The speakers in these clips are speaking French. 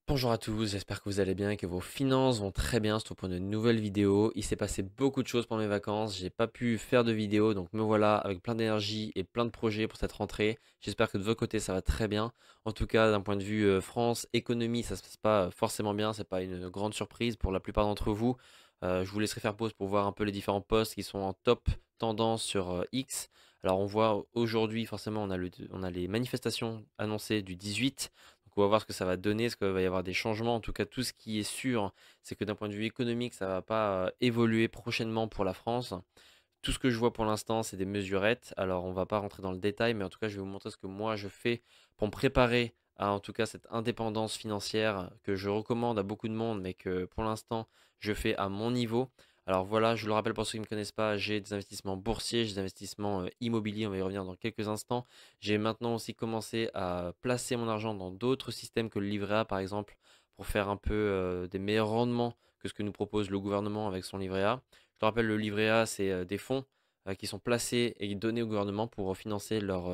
Bonjour à tous, j'espère que vous allez bien et que vos finances vont très bien, surtout pour une nouvelle vidéo. Il s'est passé beaucoup de choses pendant mes vacances, j'ai pas pu faire de vidéo, donc me voilà avec plein d'énergie et plein de projets pour cette rentrée. J'espère que de votre côté ça va très bien. En tout cas, d'un point de vue France, économie, ça se passe pas forcément bien, c'est pas une grande surprise pour la plupart d'entre vous. Je vous laisserai faire pause pour voir un peu les différents posts qui sont en top tendance sur X. Alors on voit aujourd'hui forcément on a les manifestations annoncées du 18. Donc on va voir ce que ça va donner, est-ce qu'il va y avoir des changements. En tout cas, tout ce qui est sûr, c'est que d'un point de vue économique, ça ne va pas évoluer prochainement pour la France. Tout ce que je vois pour l'instant, c'est des mesurettes. Alors, on ne va pas rentrer dans le détail, mais en tout cas, je vais vous montrer ce que moi je fais pour me préparer à en tout cas cette indépendance financière que je recommande à beaucoup de monde, mais que pour l'instant, je fais à mon niveau. Alors voilà, je le rappelle pour ceux qui ne me connaissent pas, j'ai des investissements boursiers, j'ai des investissements immobiliers, on va y revenir dans quelques instants. J'ai maintenant aussi commencé à placer mon argent dans d'autres systèmes que le livret A, par exemple, pour faire un peu des meilleurs rendements que ce que nous propose le gouvernement avec son livret A. Je te rappelle, le livret A, c'est des fonds qui sont placés et donnés au gouvernement pour financer leurs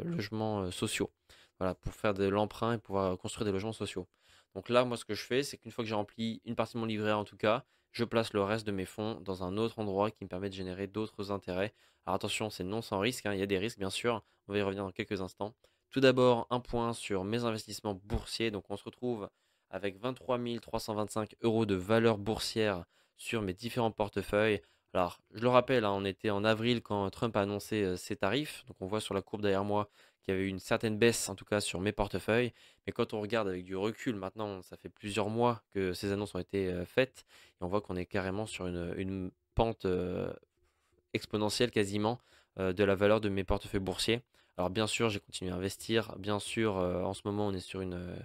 logements sociaux. Voilà, pour faire de l'emprunt et pouvoir construire des logements sociaux. Donc là, moi, ce que je fais, c'est qu'une fois que j'ai rempli une partie de mon livret A, en tout cas, je place le reste de mes fonds dans un autre endroit qui me permet de générer d'autres intérêts. Alors attention, c'est non sans risque, hein, il y a des risques, bien sûr. On va y revenir dans quelques instants. Tout d'abord, un point sur mes investissements boursiers. Donc, on se retrouve avec 23 325 euros de valeur boursière sur mes différents portefeuilles. Alors, je le rappelle, hein, on était en avril quand Trump a annoncé ses tarifs. Donc, on voit sur la courbe derrière moi qu'il y avait eu une certaine baisse, en tout cas sur mes portefeuilles. Mais quand on regarde avec du recul, maintenant, ça fait plusieurs mois que ces annonces ont été faites. Et on voit qu'on est carrément sur une pente exponentielle quasiment de la valeur de mes portefeuilles boursiers. Alors, bien sûr, j'ai continué à investir. Bien sûr, en ce moment, on est sur une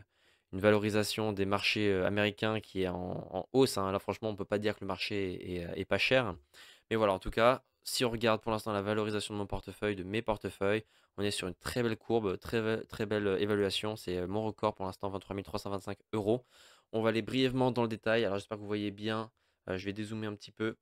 valorisation des marchés américains qui est en hausse, hein. Là, franchement, on ne peut pas dire que le marché est pas cher. Mais voilà, en tout cas, si on regarde pour l'instant la valorisation de mon portefeuille, de mes portefeuilles, on est sur une très belle courbe, très belle évaluation. C'est mon record pour l'instant, 23 325 euros. On va aller brièvement dans le détail. Alors, j'espère que vous voyez bien. Je vais dézoomer un petit peu.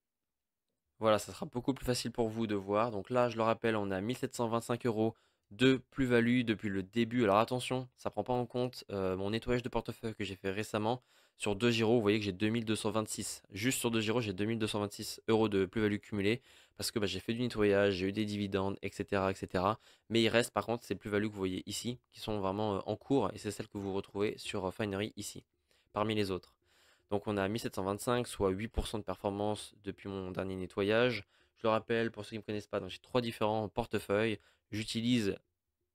Voilà, ça sera beaucoup plus facile pour vous de voir. Donc là, je le rappelle, on a 1725 euros de plus-value depuis le début. Alors attention, ça ne prend pas en compte mon nettoyage de portefeuille que j'ai fait récemment. Sur 2 gyros, vous voyez que j'ai 2226. Juste sur 2 gyros, j'ai 2226 euros de plus-value cumulée parce que j'ai fait du nettoyage, j'ai eu des dividendes, etc., etc. Mais il reste par contre ces plus-values que vous voyez ici qui sont vraiment en cours et c'est celles que vous retrouvez sur Finery ici, parmi les autres. Donc on a 1725, soit 8% de performance depuis mon dernier nettoyage. Je le rappelle, pour ceux qui ne me connaissent pas, donc j'ai trois différents portefeuilles. J'utilise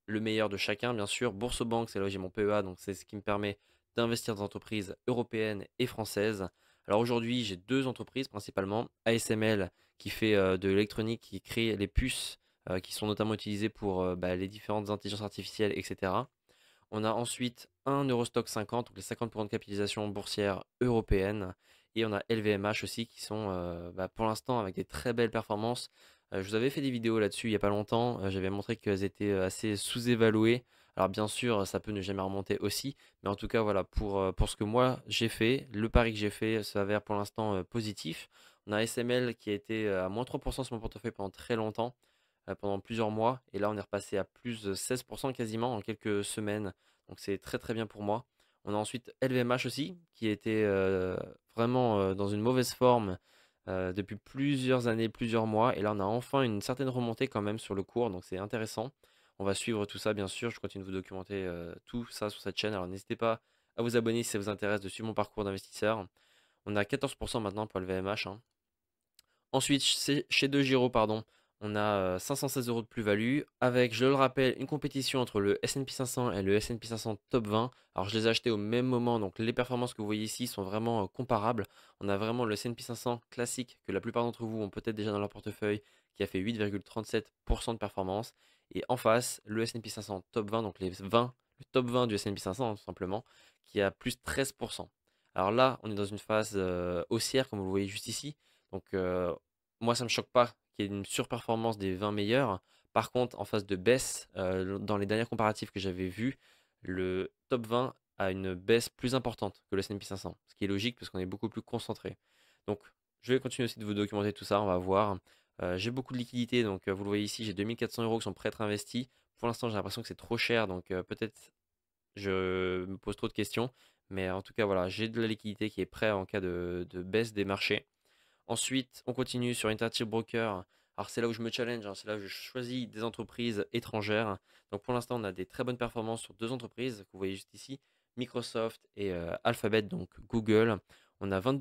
le meilleur de chacun, bien sûr. Bourse-Banque, c'est là où j'ai mon PEA, donc c'est ce qui me permet d'investir dans des entreprises européennes et françaises. Alors aujourd'hui, j'ai deux entreprises principalement. ASML, qui fait de l'électronique, qui crée les puces qui sont notamment utilisées pour les différentes intelligences artificielles, etc. On a ensuite un Eurostock 50, donc les 50% de capitalisation boursière européenne. Et on a LVMH aussi qui sont pour l'instant avec des très belles performances. Je vous avais fait des vidéos là-dessus il n'y a pas longtemps. J'avais montré qu'elles étaient assez sous-évaluées. Alors bien sûr, ça peut ne jamais remonter aussi. Mais en tout cas, voilà, pour ce que moi j'ai fait, le pari que j'ai fait s'avère pour l'instant positif. On a SML qui a été à moins 3% sur mon portefeuille pendant très longtemps, pendant plusieurs mois. Et là, on est repassé à plus de 16% quasiment en quelques semaines. Donc c'est très très bien pour moi. On a ensuite LVMH aussi, qui était vraiment dans une mauvaise forme depuis plusieurs années, plusieurs mois. Et là, on a enfin une certaine remontée quand même sur le cours. Donc c'est intéressant. On va suivre tout ça, bien sûr. Je continue de vous documenter tout ça sur cette chaîne. Alors n'hésitez pas à vous abonner si ça vous intéresse de suivre mon parcours d'investisseur. On a 14% maintenant pour LVMH, hein. Ensuite, chez De Giro, pardon, on a 516 euros de plus-value avec, je le rappelle, une compétition entre le S&P 500 et le S&P 500 Top 20. Alors, je les ai achetés au même moment, donc les performances que vous voyez ici sont vraiment comparables. On a vraiment le S&P 500 classique que la plupart d'entre vous ont peut-être déjà dans leur portefeuille qui a fait 8,37% de performance. Et en face, le S&P 500 Top 20, donc le top 20 du S&P 500 tout simplement, qui a plus 13%. Alors là, on est dans une phase haussière, comme vous le voyez juste ici. Donc, moi, ça ne me choque pas qu'il y ait une surperformance des 20 meilleurs. Par contre, en phase de baisse, dans les derniers comparatifs que j'avais vus, le top 20 a une baisse plus importante que le S&P 500, ce qui est logique parce qu'on est beaucoup plus concentré. Donc, je vais continuer aussi de vous documenter tout ça, on va voir. J'ai beaucoup de liquidités, donc vous le voyez ici, j'ai 2400 euros qui sont prêts à être investis. Pour l'instant, j'ai l'impression que c'est trop cher, donc peut-être je me pose trop de questions. Mais en tout cas, voilà, j'ai de la liquidité qui est prête en cas de baisse des marchés. Ensuite, on continue sur Interactive Broker. Alors, c'est là où je me challenge, hein, c'est là où je choisis des entreprises étrangères. Donc, pour l'instant, on a des très bonnes performances sur deux entreprises que vous voyez juste ici, Microsoft et Alphabet, donc Google. On a 22%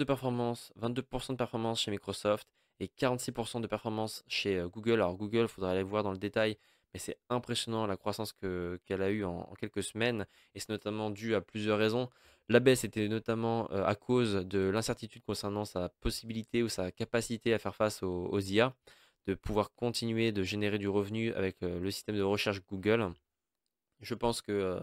de performance chez Microsoft et 46% de performance chez Google. Alors, Google, il faudra aller voir dans le détail, mais c'est impressionnant la croissance qu'elle a eue en quelques semaines. Et c'est notamment dû à plusieurs raisons. La baisse était notamment à cause de l'incertitude concernant sa possibilité ou sa capacité à faire face aux IA, de pouvoir continuer de générer du revenu avec le système de recherche Google. Je pense que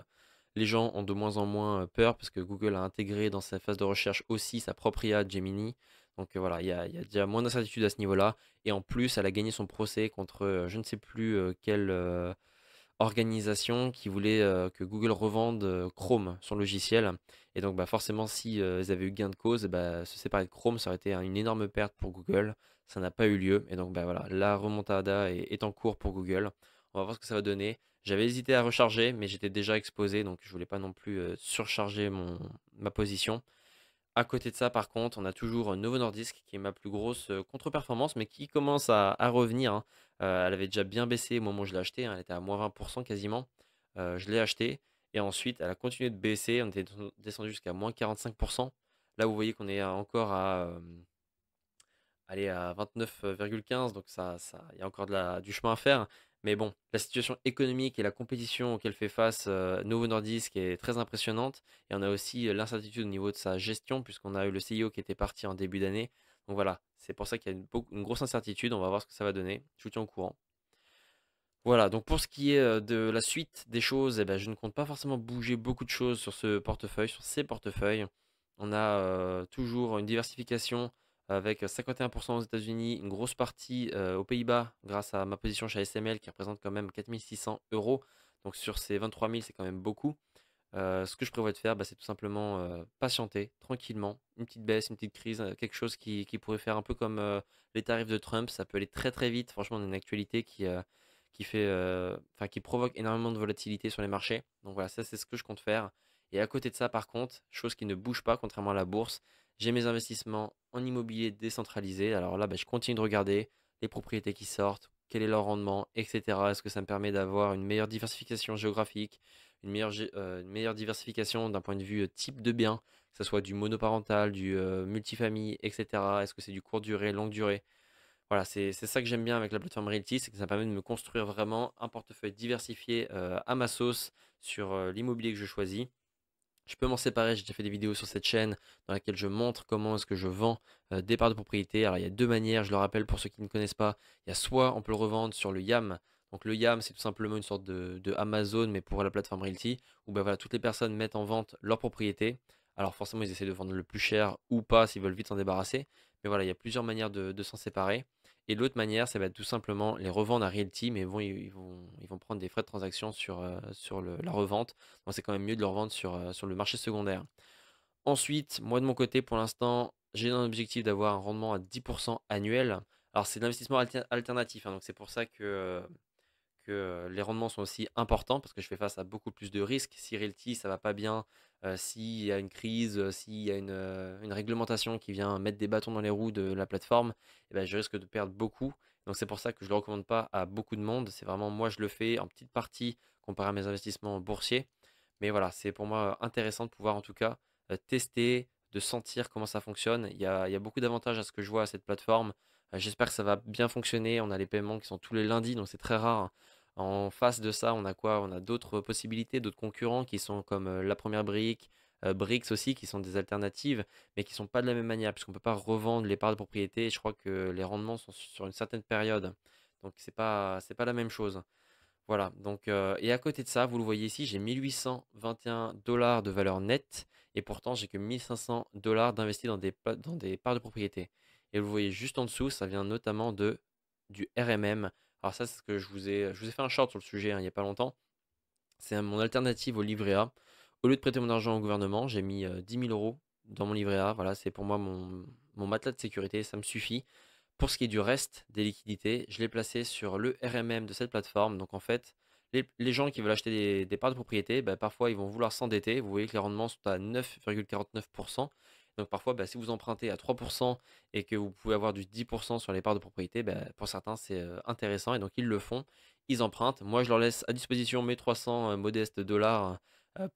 les gens ont de moins en moins peur parce que Google a intégré dans sa phase de recherche aussi sa propre IA Gemini. Donc voilà, il y a déjà moins d'incertitude à ce niveau-là. Et en plus, elle a gagné son procès contre je ne sais plus quelle organisation qui voulait que Google revende Chrome, son logiciel. Et donc bah, forcément, si ils avaient eu gain de cause, bah, se séparer de Chrome, ça aurait été une énorme perte pour Google. Ça n'a pas eu lieu. Et donc bah, voilà, la remontada est en cours pour Google. On va voir ce que ça va donner. J'avais hésité à recharger, mais j'étais déjà exposé, donc je voulais pas non plus surcharger ma position. À côté de ça, par contre, on a toujours Novo Nordisk qui est ma plus grosse contre-performance, mais qui commence à revenir, hein. Elle avait déjà bien baissé au moment où je l'ai acheté, hein, elle était à moins 20% quasiment. Je l'ai acheté et ensuite elle a continué de baisser, on était descendu jusqu'à moins 45%. Là, vous voyez qu'on est encore à 29,15, donc il y a encore du chemin à faire. Mais bon, la situation économique et la compétition auquel fait face Novo Nordisk est très impressionnante. Et on a aussi l'incertitude au niveau de sa gestion, puisqu'on a eu le CEO qui était parti en début d'année. Donc voilà, c'est pour ça qu'il y a une grosse incertitude. On va voir ce que ça va donner. Je vous tiens au courant. Voilà, donc pour ce qui est de la suite des choses, eh ben, je ne compte pas forcément bouger beaucoup de choses sur ce portefeuille, sur ces portefeuilles. On a toujours une diversification avec 51% aux États-Unis, une grosse partie aux Pays-Bas grâce à ma position chez ASML qui représente quand même 4600 euros. Donc sur ces 23 000, c'est quand même beaucoup. Ce que je prévois de faire, bah, c'est tout simplement patienter tranquillement, une petite baisse, une petite crise, quelque chose qui pourrait faire un peu comme les tarifs de Trump. Ça peut aller très très vite. Franchement, on a une actualité qui provoque énormément de volatilité sur les marchés. Donc voilà, ça c'est ce que je compte faire. Et à côté de ça, par contre, chose qui ne bouge pas, contrairement à la bourse, j'ai mes investissements en immobilier décentralisé. Alors là, bah, je continue de regarder les propriétés qui sortent, quel est leur rendement, etc. Est-ce que ça me permet d'avoir une meilleure diversification géographique, une meilleure diversification d'un point de vue type de bien, que ce soit du monoparental, du multifamille, etc. Est-ce que c'est du court durée, longue durée? Voilà, c'est ça que j'aime bien avec la plateforme Realty, c'est que ça permet de me construire vraiment un portefeuille diversifié à ma sauce sur l'immobilier que je choisis. Je peux m'en séparer, j'ai déjà fait des vidéos sur cette chaîne dans laquelle je montre comment est-ce que je vends des parts de propriété. Alors il y a deux manières, je le rappelle pour ceux qui ne connaissent pas. Il y a soit on peut le revendre sur le YAM. Donc le YAM c'est tout simplement une sorte de Amazon mais pour la plateforme Realty où ben voilà, toutes les personnes mettent en vente leur propriété. Alors forcément ils essaient de vendre le plus cher ou pas s'ils veulent vite s'en débarrasser. Mais voilà, il y a plusieurs manières de s'en séparer. Et l'autre manière, ça va être tout simplement les revendre à Realty, mais bon, ils vont prendre des frais de transaction sur la revente. Donc c'est quand même mieux de le revendre sur le marché secondaire. Ensuite, moi de mon côté, pour l'instant, j'ai un objectif d'avoir un rendement à 10% annuel. Alors c'est de l'investissement alternatif, hein, donc c'est pour ça que les rendements sont aussi importants parce que je fais face à beaucoup plus de risques. Si Realty ça va pas bien, s'il y a une crise, s'il y a une réglementation qui vient mettre des bâtons dans les roues de la plateforme, eh ben, je risque de perdre beaucoup. Donc c'est pour ça que je ne le recommande pas à beaucoup de monde. C'est vraiment moi je le fais en petite partie comparé à mes investissements boursiers. Mais voilà, c'est pour moi intéressant de pouvoir en tout cas tester, de sentir comment ça fonctionne. Il y a beaucoup d'avantages à ce que je vois à cette plateforme. J'espère que ça va bien fonctionner. On a les paiements qui sont tous les lundis, donc c'est très rare, hein. En face de ça, on a quoi? On a d'autres possibilités, d'autres concurrents qui sont comme La Première Brique, Brix aussi, qui sont des alternatives, mais qui sont pas de la même manière, puisqu'on peut pas revendre les parts de propriété. Et je crois que les rendements sont sur une certaine période. Donc c'est pas la même chose. Voilà, donc, et à côté de ça, vous le voyez ici, j'ai 1821 dollars de valeur nette, et pourtant j'ai que 1500 dollars d'investis dans des parts de propriété. Et vous voyez juste en dessous, ça vient notamment du RMM. Alors ça, c'est ce que je vous ai fait un short sur le sujet, hein, il n'y a pas longtemps. C'est mon alternative au livret A. Au lieu de prêter mon argent au gouvernement, j'ai mis 10 000 euros dans mon livret A. Voilà, c'est pour moi mon matelas de sécurité, ça me suffit. Pour ce qui est du reste des liquidités, je l'ai placé sur le RMM de cette plateforme. Donc en fait, Les gens qui veulent acheter des parts de propriété, bah, parfois ils vont vouloir s'endetter. Vous voyez que les rendements sont à 9,49%. Donc parfois, bah, si vous empruntez à 3% et que vous pouvez avoir du 10% sur les parts de propriété, bah, pour certains c'est intéressant et donc ils le font. Ils empruntent. Moi, je leur laisse à disposition mes 300 modestes dollars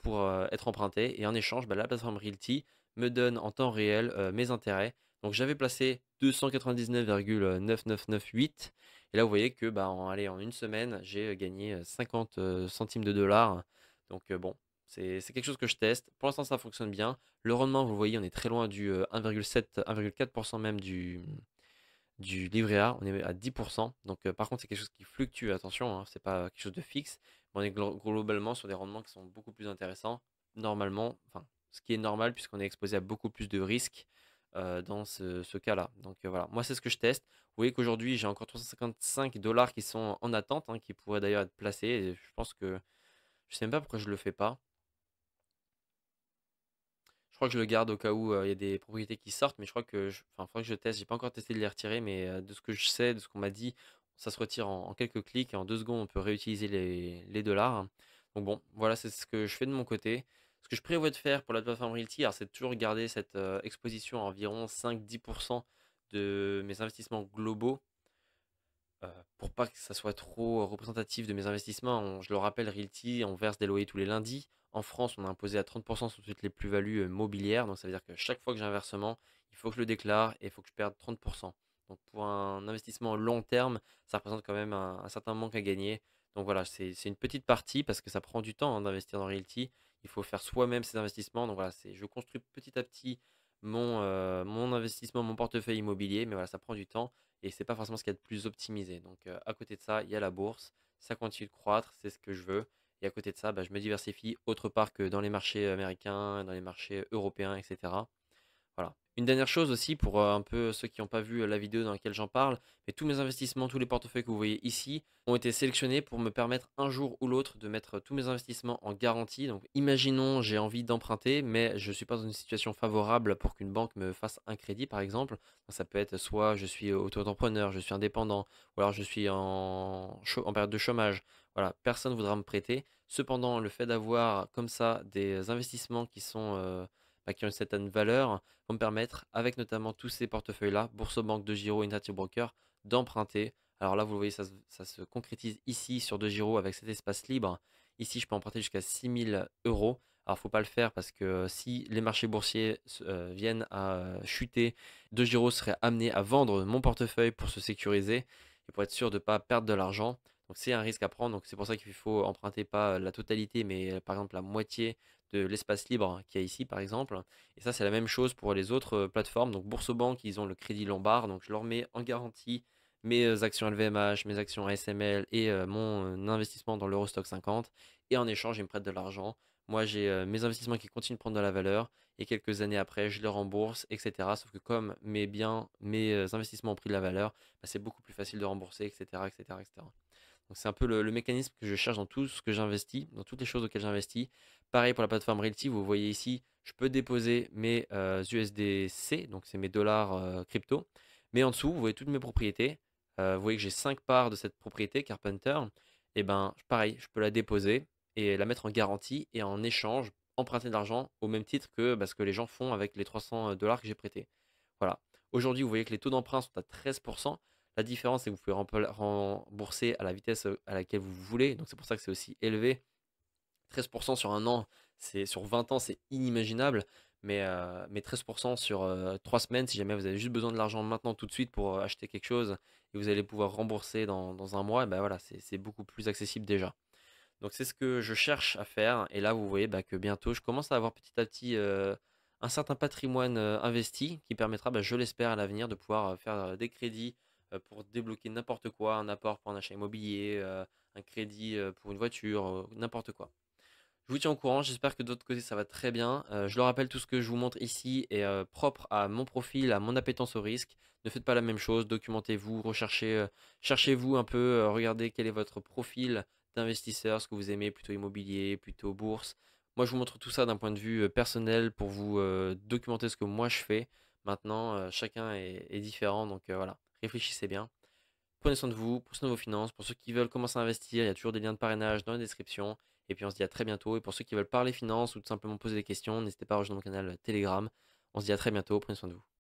pour être empruntés. Et en échange, bah, la plateforme Realty me donne en temps réel mes intérêts. Donc j'avais placé 299,9998. Et là, vous voyez que bah, en une semaine, j'ai gagné 50 centimes de dollars. Donc bon, c'est quelque chose que je teste. Pour l'instant, ça fonctionne bien. Le rendement, vous le voyez, on est très loin du 1,7, 1,4% même du livret A. On est à 10%. Donc par contre, c'est quelque chose qui fluctue. Attention, hein, c'est pas quelque chose de fixe. Mais on est globalement sur des rendements qui sont beaucoup plus intéressants. Normalement, enfin, ce qui est normal puisqu'on est exposé à beaucoup plus de risques dans ce cas-là. Donc voilà, moi c'est ce que je teste. Vous voyez qu'aujourd'hui j'ai encore 355 dollars qui sont en attente, hein, qui pourraient d'ailleurs être placés. Et je pense que je sais même pas pourquoi je le fais pas. Je crois que je le garde au cas où il y a des propriétés qui sortent, mais je crois que, enfin, faudrait que je teste. J'ai pas encore testé de les retirer, mais de ce que je sais, de ce qu'on m'a dit, ça se retire en quelques clics et en 2 secondes on peut réutiliser les dollars. Donc bon, voilà, c'est ce que je fais de mon côté. Ce que je prévois de faire pour la plateforme Realty, alors c'est de toujours garder cette exposition à environ 5-10% de mes investissements globaux pour pas que ça soit trop représentatif de mes investissements. Je le rappelle, Realty, on verse des loyers tous les lundis. En France, on est imposé à 30% sur toutes les plus-values mobilières. Donc ça veut dire que chaque fois que j'ai un versement, il faut que je le déclare et il faut que je perde 30%. Donc pour un investissement long terme, ça représente quand même un certain manque à gagner. Donc voilà, c'est une petite partie parce que ça prend du temps, hein, d'investir dans Realty. Il faut faire soi-même ses investissements. Donc voilà, je construis petit à petit mon investissement, mon portefeuille immobilier. Mais voilà, ça prend du temps et c'est pas forcément ce qu'il y a de plus optimisé. Donc à côté de ça, il y a la bourse, ça continue de croître, c'est ce que je veux. Et à côté de ça, bah, je me diversifie autre part que dans les marchés américains, dans les marchés européens, etc. Voilà. Une dernière chose aussi pour un peu ceux qui n'ont pas vu la vidéo dans laquelle j'en parle, mais tous mes investissements, tous les portefeuilles que vous voyez ici ont été sélectionnés pour me permettre un jour ou l'autre de mettre tous mes investissements en garantie. Donc imaginons j'ai envie d'emprunter, mais je ne suis pas dans une situation favorable pour qu'une banque me fasse un crédit par exemple. Ça peut être soit je suis auto-entrepreneur, je suis indépendant, ou alors je suis en période de chômage. Voilà, personne ne voudra me prêter. Cependant, le fait d'avoir comme ça des investissements qui sont qui ont une certaine valeur, vont me permettre, avec notamment tous ces portefeuilles-là, Boursorama, DeGiro, Interactive Broker, d'emprunter. Alors là, vous le voyez, ça se concrétise ici sur DeGiro avec cet espace libre. Ici, je peux emprunter jusqu'à 6 000 euros. Alors, faut pas le faire parce que si les marchés boursiers viennent à chuter, DeGiro serait amené à vendre mon portefeuille pour se sécuriser et pour être sûr de ne pas perdre de l'argent. Donc, c'est un risque à prendre. Donc, c'est pour ça qu'il faut emprunter pas la totalité, mais par exemple la moitié de l'espace libre qu'il y a ici, par exemple. Et ça, c'est la même chose pour les autres plateformes. Donc, Boursobank, ils ont le crédit Lombard. Donc, je leur mets en garantie mes actions LVMH, mes actions ASML et mon investissement dans l'Eurostock 50. Et en échange, ils me prêtent de l'argent. Moi, j'ai mes investissements qui continuent de prendre de la valeur. Et quelques années après, je les rembourse, etc. Sauf que comme mes biens, mes investissements ont pris de la valeur, bah, c'est beaucoup plus facile de rembourser, etc. etc., etc. Donc c'est un peu le mécanisme que je cherche dans tout ce que j'investis, dans toutes les choses auxquelles j'investis. Pareil pour la plateforme Realty, vous voyez ici, je peux déposer mes USDC, donc c'est mes dollars crypto. Mais en dessous, vous voyez toutes mes propriétés. Vous voyez que j'ai 5 parts de cette propriété, Carpenter. Et ben pareil, je peux la déposer et la mettre en garantie et en échange emprunter de l'argent au même titre que ce que les gens font avec les 300 dollars que j'ai prêtés. Voilà. Aujourd'hui, vous voyez que les taux d'emprunt sont à 13%. La différence, c'est que vous pouvez rembourser à la vitesse à laquelle vous voulez. Donc c'est pour ça que c'est aussi élevé. 13% sur un an, sur 20 ans, c'est inimaginable. Mais 13% sur 3 semaines, si jamais vous avez juste besoin de l'argent maintenant tout de suite pour acheter quelque chose et vous allez pouvoir rembourser dans un mois, et ben voilà, c'est beaucoup plus accessible déjà. Donc c'est ce que je cherche à faire. Et là, vous voyez que bientôt, je commence à avoir petit à petit un certain patrimoine investi qui permettra, je l'espère, à l'avenir de pouvoir faire des crédits pour débloquer n'importe quoi, un apport pour un achat immobilier, un crédit pour une voiture, n'importe quoi. Je vous tiens au courant, j'espère que de l'autre côté ça va très bien. Je le rappelle, tout ce que je vous montre ici est propre à mon profil, à mon appétence au risque. Ne faites pas la même chose, documentez-vous, recherchez, cherchez-vous un peu, regardez quel est votre profil d'investisseur, ce que vous aimez, plutôt immobilier, plutôt bourse. Moi je vous montre tout ça d'un point de vue personnel pour vous documenter ce que moi je fais. Maintenant, chacun est différent, donc voilà, réfléchissez bien. Prenez soin de vous, prenez soin de vos finances. Pour ceux qui veulent commencer à investir, il y a toujours des liens de parrainage dans la description. Et puis on se dit à très bientôt. Et pour ceux qui veulent parler finances ou tout simplement poser des questions, n'hésitez pas à rejoindre mon canal Telegram. On se dit à très bientôt, prenez soin de vous.